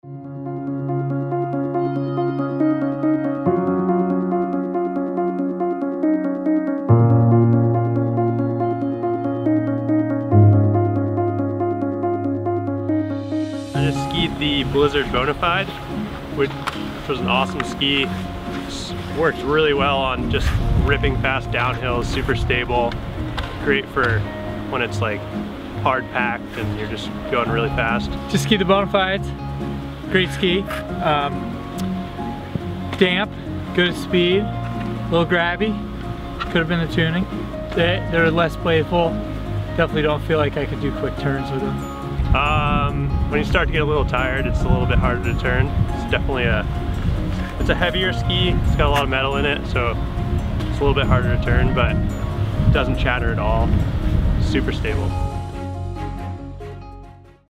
I just skied the Blizzard Bonafide, which was an awesome ski. Just worked really well on just ripping fast downhills, super stable, great for when it's like hard packed and you're just going really fast. Just skied the Bonafides, great ski. Damp, good speed, a little grabby, could have been the tuning. They're less playful, definitely don't feel like I could do quick turns with them. When you start to get a little tired, it's a little bit harder to turn. It's definitely it's a heavier ski. It's got a lot of metal in it, so it's a little bit harder to turn, but it doesn't chatter at all. Super stable.